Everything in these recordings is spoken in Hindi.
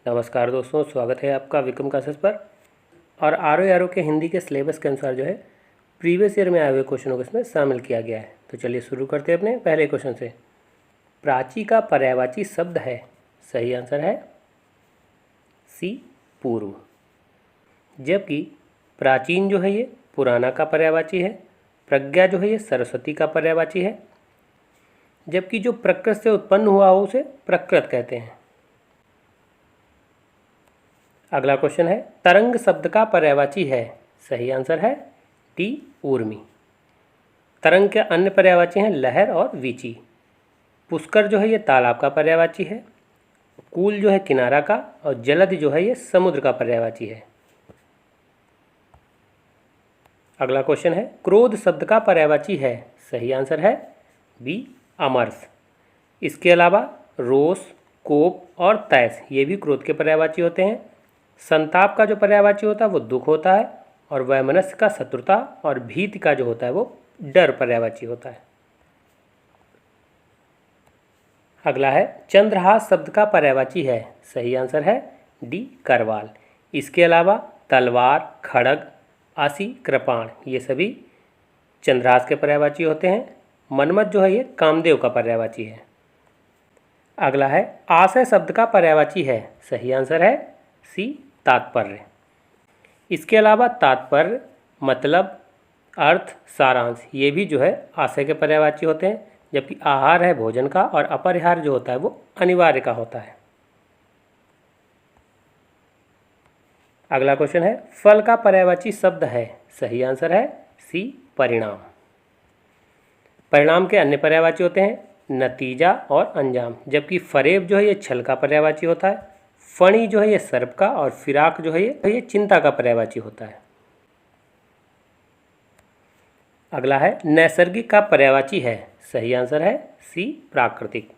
नमस्कार दोस्तों, स्वागत है आपका विक्रम क्लासेस पर। और आर ओ के हिंदी के सिलेबस के अनुसार जो है प्रीवियस ईयर में आए हुए क्वेश्चनों को इसमें शामिल किया गया है। तो चलिए शुरू करते हैं अपने पहले क्वेश्चन से। प्राची का पर्यायवाची शब्द है, सही आंसर है सी पूर्व। जबकि प्राचीन जो है ये पुराना का पर्यायवाची है, प्रज्ञा जो है ये सरस्वती का पर्यायवाची है, जबकि जो प्रकृत से उत्पन्न हुआ हो उसे प्रकृत कहते हैं। अगला क्वेश्चन है, तरंग शब्द का पर्यायवाची है, सही आंसर है डी ऊर्मी। तरंग के अन्य पर्यायवाची हैं लहर और वीची। पुष्कर जो है ये तालाब का पर्यायवाची है, कूल जो है किनारा का, और जलद जो है ये समुद्र का पर्यायवाची है। अगला क्वेश्चन है, क्रोध शब्द का पर्यायवाची है, सही आंसर है बी अमर्ष। इसके अलावा रोष, कोप और तैश ये भी क्रोध के पर्यायवाची होते हैं। संताप का जो पर्यायवाची होता है वो दुख होता है, और वैमनस्य का शत्रुता, और भीति का जो होता है वो डर पर्यायवाची होता है। अगला है, चंद्रहास शब्द का पर्यायवाची है, सही आंसर है डी करवाल। इसके अलावा तलवार, खड़ग, आसी, कृपाण ये सभी चंद्रहास के पर्यायवाची होते हैं। मनमत जो है ये कामदेव का पर्यायवाची है। अगला है, आशय शब्द का पर्यायवाची है, सही आंसर है सी तात्पर्य। इसके अलावा तात्पर्य, मतलब, अर्थ, सारांश ये भी जो है आशय के पर्यायवाची होते हैं। जबकि आहार है भोजन का, और अपरिहार जो होता है वो अनिवार्य का होता है। अगला क्वेश्चन है, फल का पर्यायवाची शब्द है, सही आंसर है सी परिणाम। परिणाम के अन्य पर्यायवाची होते हैं नतीजा और अंजाम। जबकि फरेब जो है ये छल का पर्यायवाची होता है, फणी जो है ये सर्प का, और फिराक जो है ये चिंता का पर्यायवाची होता है। अगला है, नैसर्गिक का पर्यायवाची है, सही आंसर है सी प्राकृतिक।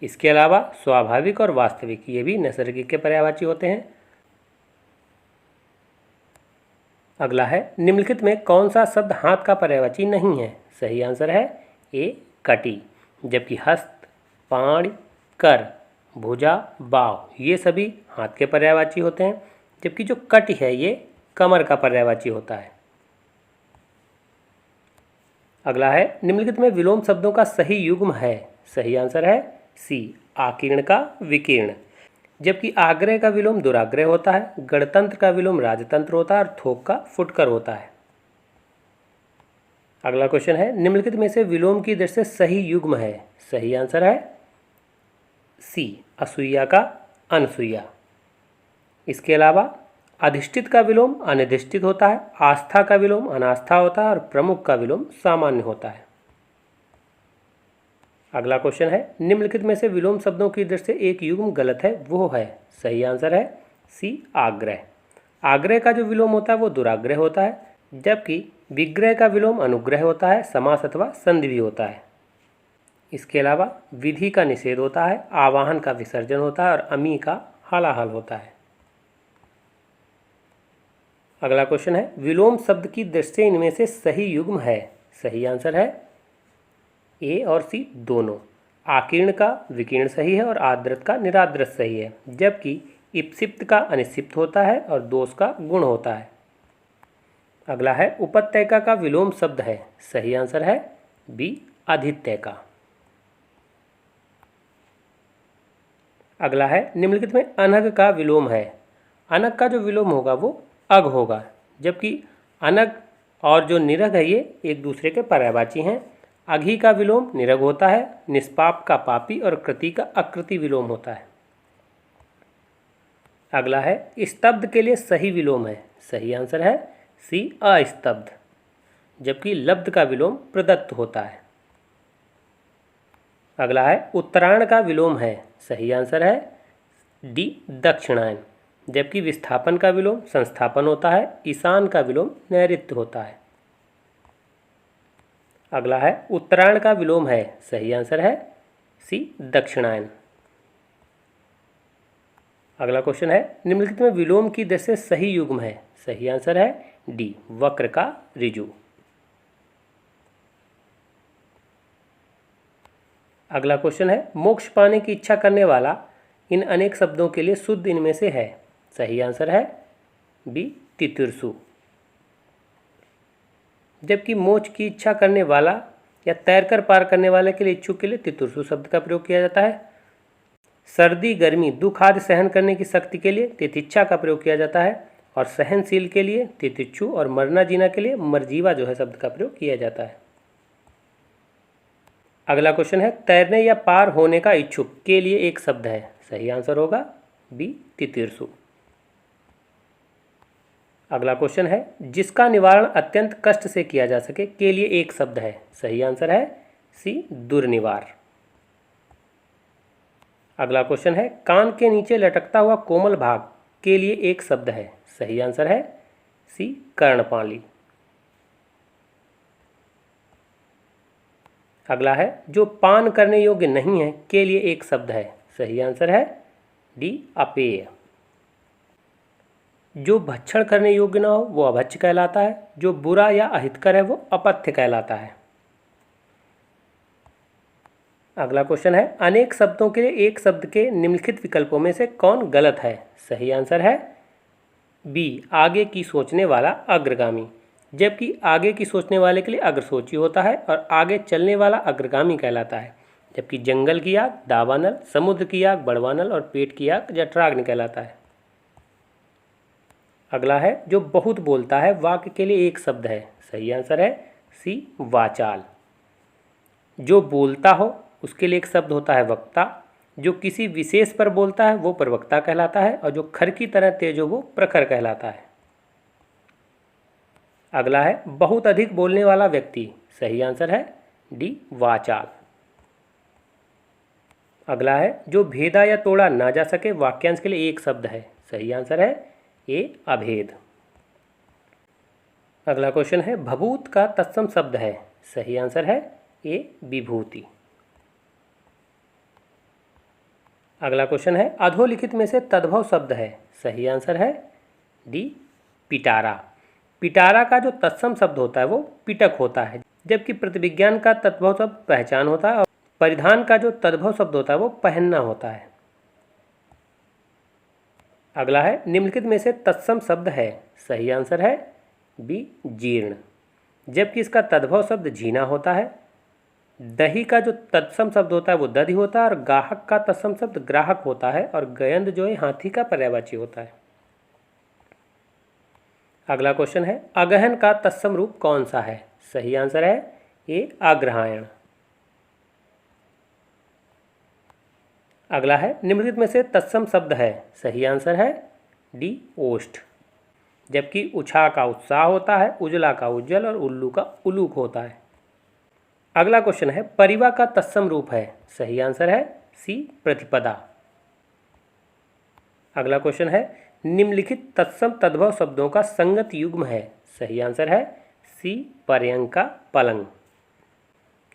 इसके अलावा स्वाभाविक और वास्तविक ये भी नैसर्गिक के पर्यायवाची होते हैं। अगला है, निम्नलिखित में कौन सा शब्द हाथ का पर्यायवाची नहीं है, सही आंसर है ए कटी। जबकि हस्त, पाण, कर, भुजा, बाव ये सभी हाथ के पर्यायवाची होते हैं। जबकि जो कटी है ये कमर का पर्यायवाची होता है। अगला है, निम्नलिखित में विलोम शब्दों का सही युग्म है, सही आंसर है सी आकीर्ण का विकीर्ण। जबकि आग्रह का विलोम दुराग्रह होता है, गणतंत्र का विलोम राजतंत्र होता है, और थोक का फुटकर होता है। अगला क्वेश्चन है, निम्नलिखित में से विलोम की दृष्टि से सही युग्म है, सही आंसर है सी असूया का अनसूया। इसके अलावा अधिष्ठित का विलोम अनिधिष्ठित होता है, आस्था का विलोम अनास्था होता है, और प्रमुख का विलोम सामान्य होता है। अगला क्वेश्चन है, निम्नलिखित में से विलोम शब्दों की दृष्टि से एक युग्म गलत है, वो है, सही आंसर है सी आग्रह। आग्रह का जो विलोम होता है वो दुराग्रह होता है। जबकि विग्रह का विलोम अनुग्रह होता है, समास अथवा संधि भी होता है। इसके अलावा विधि का निषेध होता है, आवाहन का विसर्जन होता है, और अमी का हलाहल होता है। अगला क्वेश्चन है, विलोम शब्द की दृष्टि से इनमें से सही युग्म है, सही आंसर है ए और सी दोनों। आकीर्ण का विकीर्ण सही है, और आद्रत का निराद्रत सही है। जबकि इप्सिप्त का अनिक्षिप्त होता है, और दोष का गुण होता है। अगला है, उपत्यका का विलोम शब्द है, सही आंसर है बी अधित्यका। अगला है, निम्नलिखित में अनग का विलोम है। अनग का जो विलोम होगा वो अग होगा। जबकि अनग और जो निरग है ये एक दूसरे के पर्यायवाची हैं। अघी का विलोम निरग होता है, निष्पाप का पापी, और कृति का अकृति विलोम होता है। अगला है, स्तब्ध के लिए सही विलोम है, सही आंसर है सी अस्तब्ध। जबकि लब्ध का विलोम प्रदत्त होता है। अगला है, उत्तरायण का विलोम है, सही आंसर है डी दक्षिणायन। जबकि विस्थापन का विलोम संस्थापन होता है, ईशान का विलोम नैऋत्य होता है। अगला है, उत्तरायण का विलोम है, सही आंसर है सी दक्षिणायन। अगला क्वेश्चन है, निम्नलिखित में विलोम की दृष्टि से सही युग्म है, सही आंसर है डी वक्र का ऋजु। अगला क्वेश्चन है, मोक्ष पाने की इच्छा करने वाला इन अनेक शब्दों के लिए शुद्ध इनमें से है? सही आंसर है बी तितीर्षु। जबकि मोक्ष की इच्छा करने वाला या तैरकर पार करने वाले के लिए, इच्छुक के लिए तितीर्षु शब्द का प्रयोग किया जाता है। सर्दी गर्मी दुख आदि सहन करने की शक्ति के लिए तितिक्षा का प्रयोग किया जाता है और सहनशील के लिए तितिक्षु और मरना जीना के लिए मरजीवा जो है शब्द का प्रयोग किया जाता है। अगला क्वेश्चन है, तैरने या पार होने का इच्छुक के लिए एक शब्द है। सही आंसर होगा बी तितीर्षु। अगला क्वेश्चन है, जिसका निवारण अत्यंत कष्ट से किया जा सके के लिए एक शब्द है। सही आंसर है सी दुर्निवार। अगला क्वेश्चन है, कान के नीचे लटकता हुआ कोमल भाग के लिए एक शब्द है। सही आंसर है सी कर्णपाली। अगला है, जो पान करने योग्य नहीं है के लिए एक शब्द है। सही आंसर है डी अपेय। जो भक्षण करने योग्य ना हो वो अभक्ष्य कहलाता है। जो बुरा या अहितकर है वो अपथ्य कहलाता है। अगला क्वेश्चन है, अनेक शब्दों के लिए एक शब्द के निम्नलिखित विकल्पों में से कौन गलत है। सही आंसर है बी आगे की सोचने वाला अग्रगामी। जबकि आगे की सोचने वाले के लिए अग्रसोची होता है और आगे चलने वाला अग्रगामी कहलाता है। जबकि जंगल की आग दावानल, समुद्र की आग बड़वानल और पेट की आग जठराग्नि कहलाता है। अगला है, जो बहुत बोलता है वाक्य के लिए एक शब्द है। सही आंसर है सी वाचाल। जो बोलता हो उसके लिए एक शब्द होता है वक्ता। जो किसी विशेष पर बोलता है वो प्रवक्ता कहलाता है और जो खर की तरह तेज हो वो प्रखर कहलाता है। अगला है, बहुत अधिक बोलने वाला व्यक्ति। सही आंसर है डी वाचाल। अगला है, जो भेदा या तोड़ा ना जा सके वाक्यांश के लिए एक शब्द है। सही आंसर है ए अभेद। अगला क्वेश्चन है, भभूत का तत्सम शब्द है। सही आंसर है ए विभूति। अगला क्वेश्चन है, अधोलिखित में से तद्भव शब्द है। सही आंसर है डी पिटारा। पिटारा का जो तत्सम शब्द होता है वो पिटक होता है। जबकि प्रतिविज्ञान का तद्भव शब्द पहचान होता है और परिधान का जो तद्भव शब्द होता है वो पहनना होता है। अगला है, निम्नलिखित में से तत्सम शब्द है। सही आंसर है बी जीर्ण। जबकि इसका तद्भव शब्द झीना होता है। दही का जो तत्सम शब्द होता है वो दधि होता है और गाहक का तत्सम शब्द ग्राहक होता है और गयंद जो है हाथी का पर्यायवाची होता है। अगला क्वेश्चन है, अगहन का तत्सम रूप कौन सा है। सही आंसर है ए अग्रहायण। अगला है, निम्नलिखित में से तत्सम शब्द है। सही आंसर है डी ओष्ठ। जबकि उछा का उत्साह होता है, उजला का उज्जवल और उल्लू का उलूक होता है। अगला क्वेश्चन है, परिवा का तत्सम रूप है। सही आंसर है सी प्रतिपदा। अगला क्वेश्चन है, निम्नलिखित तत्सम तद्भव शब्दों का संगत युग्म है। सही आंसर है सी पर्यंक का पलंग।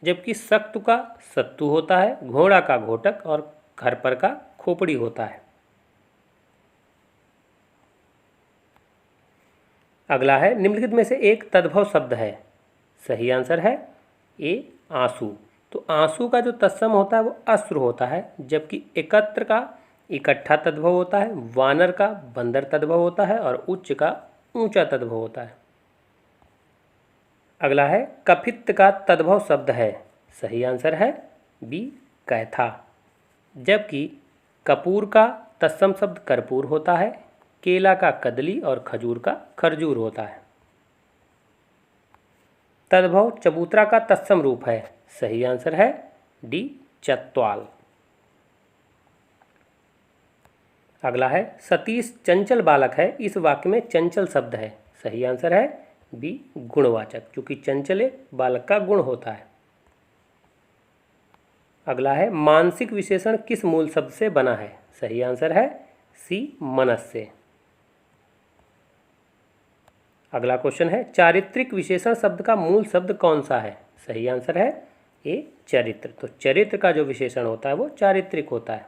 जबकि सख्तु का सत्तु होता है, घोड़ा का घोटक और खरपर का खोपड़ी होता है। अगला है, निम्नलिखित में से एक तद्भव शब्द है। सही आंसर है ए आंसू। तो आंसू का जो तत्सम होता है वो अश्रु होता है। जबकि एकत्र का इकट्ठा तद्भव होता है, वानर का बंदर तद्भव होता है और उच्च का ऊंचा तद्भव होता है। अगला है, कफित्त का तद्भव शब्द है। सही आंसर है बी कैथा। जबकि कपूर का तत्सम शब्द कर्पूर होता है, केला का कदली और खजूर का खरजूर होता है। तद्भव चबूतरा का तत्सम रूप है। सही आंसर है डी चत्वाल। अगला है, सतीश चंचल बालक है, इस वाक्य में चंचल शब्द है। सही आंसर है बी गुणवाचक, क्योंकि चंचल एक बालक का गुण होता है। अगला है, मानसिक विशेषण किस मूल शब्द से बना है। सही आंसर है सी मनस से। अगला क्वेश्चन है, चारित्रिक विशेषण शब्द का मूल शब्द कौन सा है। सही आंसर है ए चरित्र। तो चरित्र का जो विशेषण होता है वो चारित्रिक होता है।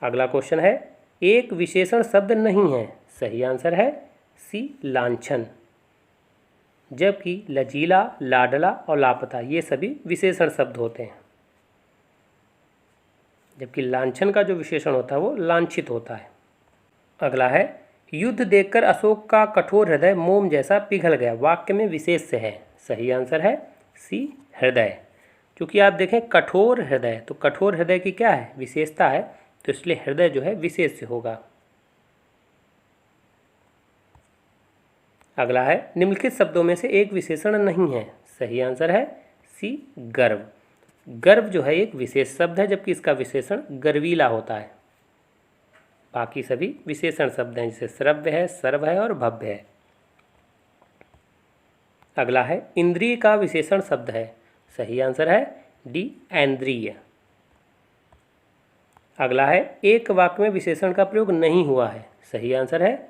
अगला क्वेश्चन है, एक विशेषण शब्द नहीं है। सही आंसर है सी लांछन। जबकि लचीला, लाडला और लापता ये सभी विशेषण शब्द होते हैं। जबकि लांछन का जो विशेषण होता है वो लांछित होता है। अगला है युद्ध देखकर अशोक का कठोर हृदय मोम जैसा पिघल गया, वाक्य में विशेष्य है। सही आंसर है सी हृदय। क्योंकि आप देखें कठोर हृदय, तो कठोर हृदय की क्या है, विशेषता है, तो इसलिए हृदय जो है विशेष्य होगा। अगला है निम्नलिखित शब्दों में से एक विशेषण नहीं है। सही आंसर है सी गर्व। गर्व जो है एक विशेष शब्द है, जबकि इसका विशेषण गर्वीला होता है। बाकी सभी विशेषण शब्द हैं, जैसे श्रव्य है, सर्व है और भव्य है। अगला है इंद्रिय का विशेषण शब्द है। सही आंसर है डी ऐन्द्रिय। अगला है एक वाक्य में विशेषण का प्रयोग नहीं हुआ है। सही आंसर है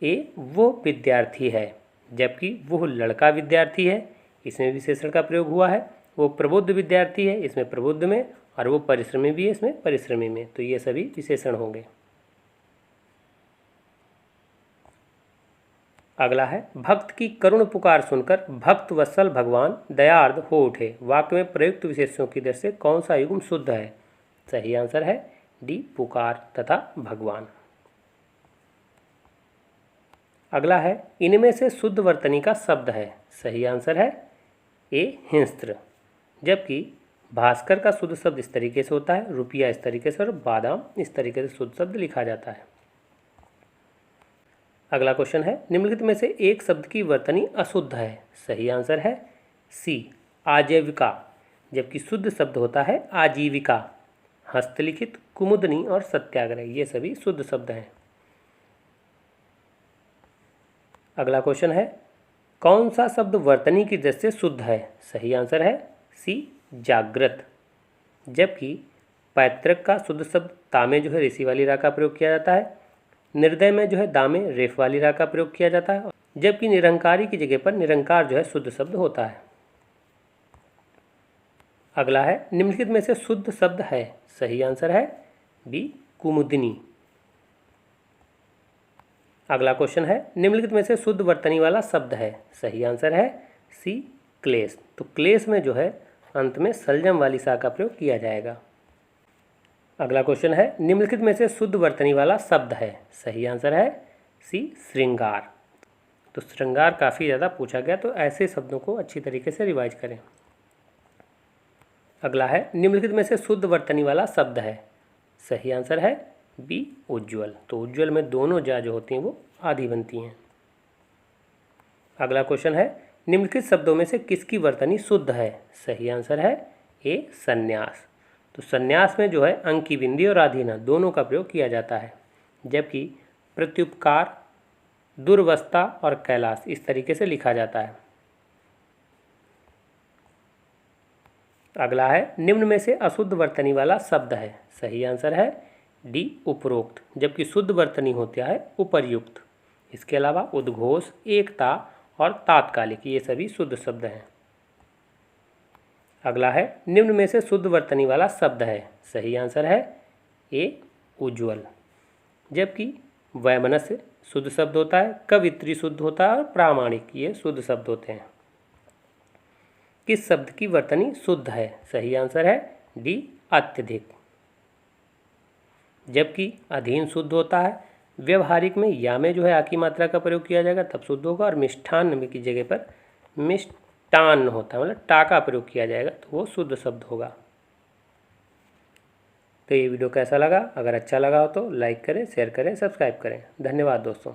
ए वो विद्यार्थी है, जबकि वो लड़का विद्यार्थी है, इसमें विशेषण का प्रयोग हुआ है। वो प्रबुद्ध विद्यार्थी है, इसमें प्रबुद्ध में, और वो परिश्रमी भी है, इसमें परिश्रमी में, तो ये सभी विशेषण होंगे। अगला है भक्त की करुण पुकार सुनकर भक्त वत्सल भगवान दयार्द हो उठे, वाक्य में प्रयुक्त विशेषणों की दृष्टि से कौन सा युग्म शुद्ध है। सही आंसर है डी पुकार तथा भगवान। अगला है इनमें से शुद्ध वर्तनी का शब्द है। सही आंसर है ए हिंस्त्र, जबकि भास्कर का शुद्ध शब्द इस तरीके से होता है, रुपया इस तरीके से और बादाम इस तरीके से शुद्ध शब्द लिखा जाता है। अगला क्वेश्चन है निम्नलिखित में से एक शब्द की वर्तनी अशुद्ध है। सही आंसर है सी आजीविका, जबकि शुद्ध शब्द होता है आजीविका। हस्तलिखित, कुमुदनी और सत्याग्रह ये सभी शुद्ध शब्द हैं। अगला क्वेश्चन है कौन सा शब्द वर्तनी की दृष्टि से शुद्ध है। सही आंसर है सी जागृत, जबकि पैतृक का शुद्ध शब्द तामे जो है ऋषि वाली रा का प्रयोग किया जाता है, निर्दय में जो है दामे रेफ वाली रा का प्रयोग किया जाता है, जबकि निरंकारी की जगह पर निरंकार जो है शुद्ध शब्द होता है। अगला है निम्नलिखित में से शुद्ध शब्द है। सही आंसर है बी कुमुदिनी। अगला क्वेश्चन है निम्नलिखित में से शुद्ध वर्तनी वाला शब्द है। सही आंसर है सी क्लेश। तो क्लेश में जो है अंत में सलजम वाली सा का प्रयोग किया जाएगा। अगला क्वेश्चन है निम्नलिखित में से शुद्ध वर्तनी वाला शब्द है। सही आंसर है सी श्रृंगार। तो श्रृंगार काफ़ी ज़्यादा पूछा गया, तो ऐसे शब्दों को अच्छी तरीके से रिवाइज करें। अगला है निम्नलिखित में से शुद्ध वर्तनी वाला शब्द है। सही आंसर है बी उज्ज्वल। तो उज्ज्वल में दोनों जा जो होती हैं वो आधी बनती हैं। अगला क्वेश्चन है निम्नलिखित शब्दों में से किसकी वर्तनी शुद्ध है। सही आंसर है ए संन्यास। तो संन्यास में जो है अंकी बिंदी और आधीना दोनों का प्रयोग किया जाता है, जबकि प्रत्युपकार, दुर्वस्था और कैलाश इस तरीके से लिखा जाता है। अगला है निम्न में से अशुद्ध वर्तनी वाला शब्द है। सही आंसर है डी उपरोक्त, जबकि शुद्ध वर्तनी होता है उपर्युक्त। इसके अलावा उद्घोष, एकता और तात्कालिक ये सभी शुद्ध शब्द हैं। अगला है निम्न में से शुद्ध वर्तनी वाला शब्द है। सही आंसर है ए उज्ज्वल, जबकि वैमनस्य शुद्ध शब्द होता है, कवित्री शुद्ध होता है और प्रामाणिक ये शुद्ध शब्द होते हैं। किस शब्द की वर्तनी शुद्ध है। सही आंसर है डी अत्यधिक, जबकि अधीन शुद्ध होता है। व्यवहारिक में या में जो है आ की मात्रा का प्रयोग किया जाएगा तब शुद्ध होगा, और मिष्ठान्न में की जगह पर मिष्टान्न होता है, मतलब टा का प्रयोग किया जाएगा तो वो शुद्ध शब्द होगा। तो ये वीडियो कैसा लगा, अगर अच्छा लगा हो तो लाइक करें, शेयर करें, सब्सक्राइब करें। धन्यवाद दोस्तों।